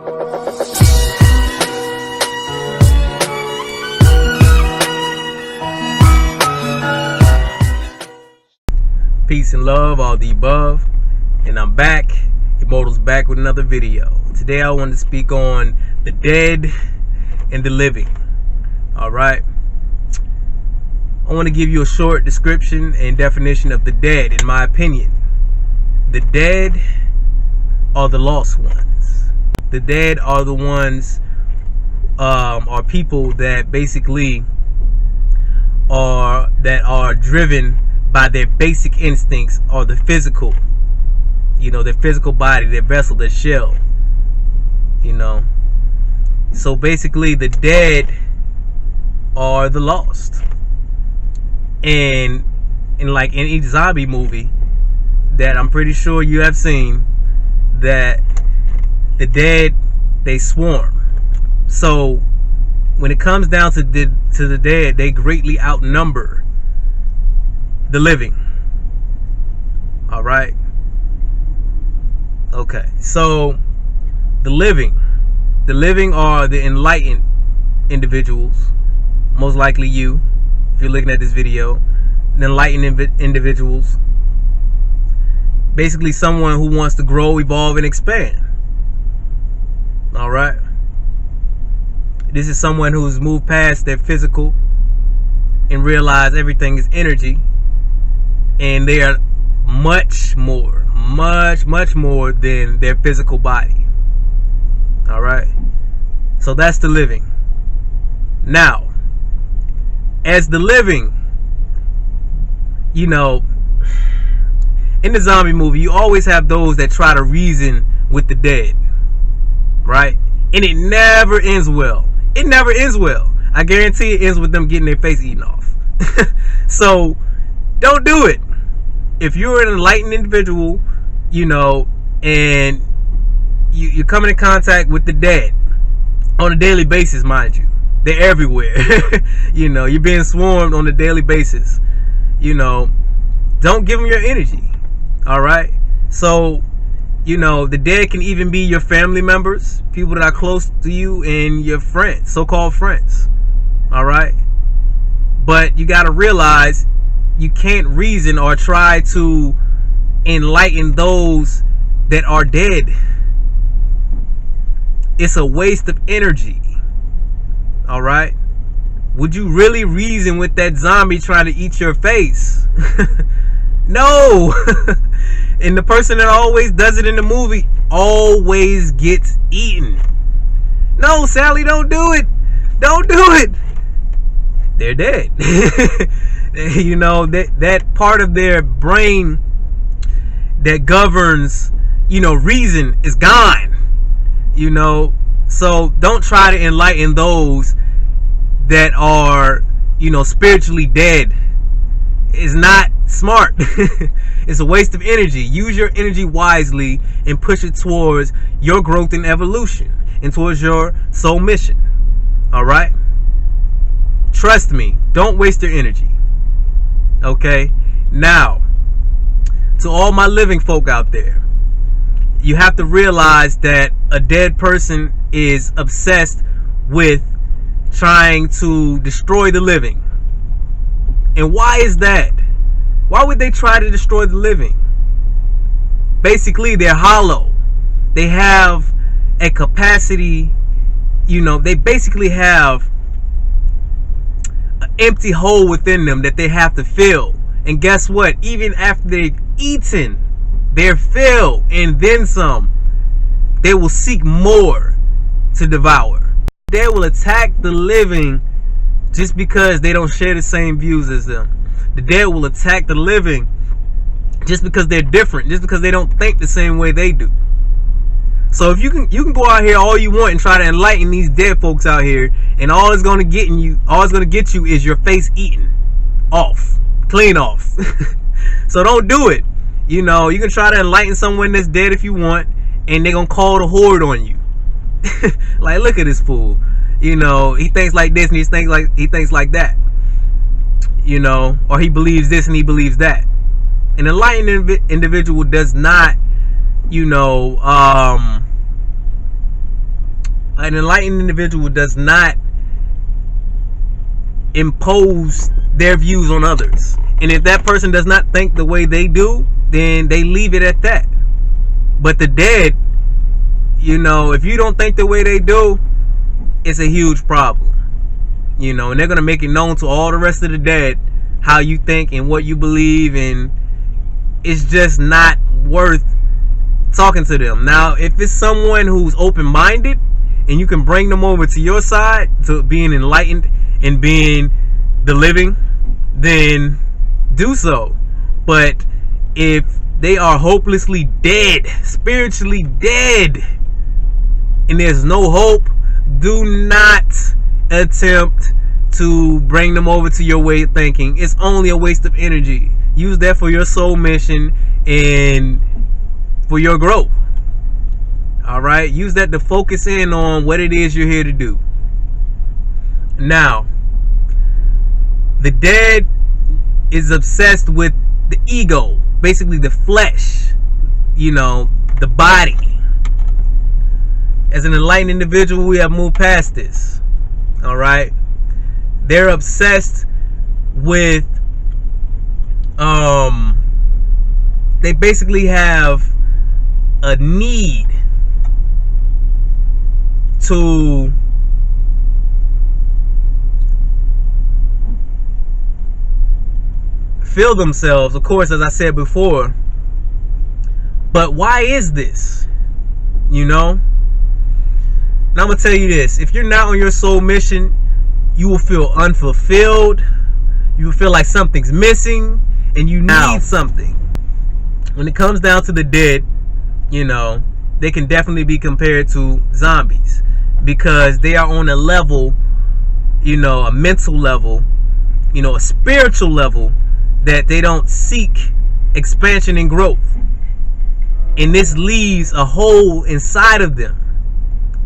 Peace and love, all the above. And I'm back. Immortal's back with another video. Today I wanted to speak on the dead and the living. Alright. I want to give you a short description and definition of the dead, in my opinion. The dead are the lost ones. The dead are the ones, are people that basically are driven by their basic instincts, or the physical, their physical body, their vessel, their shell, so basically the dead are the lost. And like in each zombie movie that I'm pretty sure you have seen, that the dead, they swarm. So when it comes down to the dead, they greatly outnumber the living. All right. Okay. So the living are the enlightened individuals. Most likely you, if you're looking at this video, the enlightened individuals. Basically someone who wants to grow, evolve, and expand. All right. This is someone who's moved past their physical and realized everything is energy. And they are much more than their physical body. All right. So that's the living. Now, as the living, in the zombie movie, you always have those that try to reason with the dead, right? And it never ends well. It never ends well. I guarantee it ends with them getting their face eaten off. So don't do it. If you're an enlightened individual, and you're coming in contact with the dead on a daily basis, mind you, they're everywhere. You're being swarmed on a daily basis. Don't give them your energy. All right. So, the dead can even be your family members, people that are close to you, and your friends, so-called friends. All right. But you got to realize, you can't reason or try to enlighten those that are dead. It's a waste of energy. All right. Would you really reason with that zombie trying to eat your face? No. And the person that always does it in the movie always gets eaten. No, Sally, don't do it. Don't do it. They're dead. That part of their brain that governs, reason is gone. So don't try to enlighten those that are, spiritually dead. It's not smart. It's a waste of energy. Use your energy wisely and push it towards your growth and evolution and towards your soul mission. All right? Trust me, don't waste your energy. Okay? Now, to all my living folk out there, you have to realize that a dead person is obsessed with trying to destroy the living. And why is that? Why would they try to destroy the living? Basically, they're hollow. They have a capacity, they basically have an empty hole within them that they have to fill. And guess what? Even after they've eaten, they're filled and then some. They will seek more to devour. They will attack the living just because they don't share the same views as them. The dead will attack the living just because they're different, just because they don't think the same way they do. So if you can go out here all you want and try to enlighten these dead folks out here, and all it's gonna get you is your face eaten off, clean off. So don't do it. You can try to enlighten someone that's dead if you want, and they're gonna call the horde on you. Like, look at this fool. He thinks like this and he thinks like that. Or he believes this and he believes that. An enlightened individual does not, An enlightened individual does not impose their views on others. And if that person does not think the way they do, then they leave it at that. But the dead, you know, if you don't think the way they do, it's a huge problem. You know, and they're going to make it known to all the rest of the dead how you think and what you believe, and it's just not worth talking to them. Now, if it's someone who's open-minded and you can bring them over to your side, to being enlightened and being the living, then do so. But if they are hopelessly dead, spiritually dead, and there's no hope, do not attempt to bring them over to your way of thinking. It's only a waste of energy. Use that for your soul mission and for your growth. All right, use that to focus in on what it is you're here to do. Now, the dead is obsessed with the ego, basically the flesh, you know, the body. As an enlightened individual, we have moved past this. All right, they're obsessed with they basically have a need to feel themselves, of course, as I said before. But why is this? You know? Now I'm gonna tell you this. If you're not on your soul mission, you will feel unfulfilled. You will feel like something's missing and you need something. When it comes down to the dead, you know, they can definitely be compared to zombies because they are on a level, you know, a mental level, you know, a spiritual level, that they don't seek expansion and growth. And this leaves a hole inside of them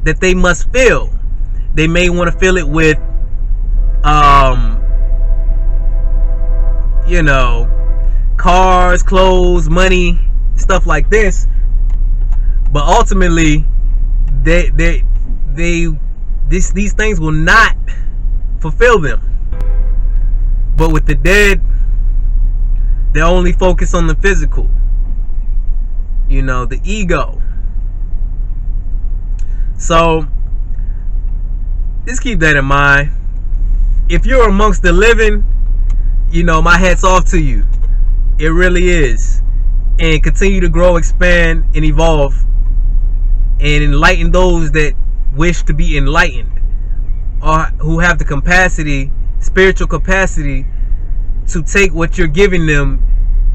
that they must fill. They may want to fill it with you know, cars, clothes, money, stuff like this. But ultimately, these things will not fulfill them. But with the dead, they only focus on the physical, you know, the ego. So just keep that in mind. If you're amongst the living, you know, my hat's off to you. It really is. And continue to grow, expand, and evolve, and enlighten those that wish to be enlightened, or who have the capacity, spiritual capacity, to take what you're giving them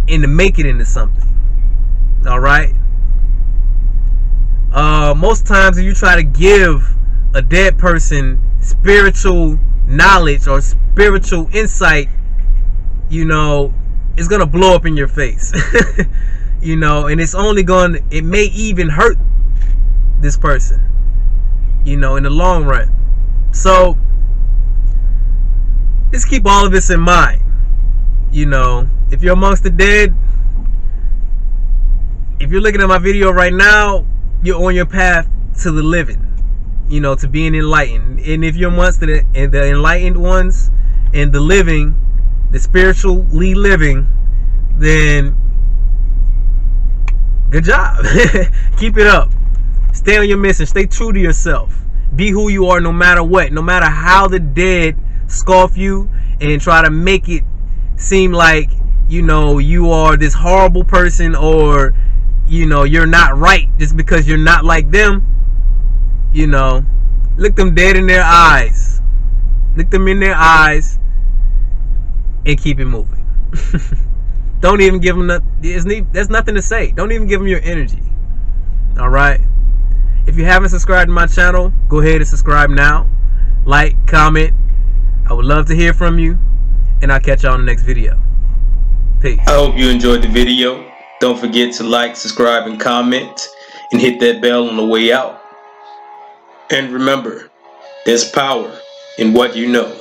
and to make it into something. All right. Most times, if you try to give a dead person spiritual knowledge or spiritual insight, you know, it's gonna blow up in your face. You know, and it's only gonna, it may even hurt this person, you know, in the long run. So just keep all of this in mind. You know, if you're amongst the dead, if you're looking at my video right now, you're on your path to the living, you know, to being enlightened. And if you're amongst the enlightened ones and the living, the spiritually living, then good job. Keep it up. Stay on your mission. Stay true to yourself. Be who you are no matter what. No matter how the dead scoff you and try to make it seem like, you know, you are this horrible person, or, you know, you're not right just because you're not like them. You know, look them dead in their eyes. Look them in their eyes and keep it moving. Don't even give them there's nothing to say. Don't even give them your energy. All right. If you haven't subscribed to my channel, go ahead and subscribe now. Like, comment. I would love to hear from you, and I'll catch y'all in the next video. Peace. I hope you enjoyed the video. Don't forget to like, subscribe, and comment, and hit that bell on the way out. And remember, there's power in what you know.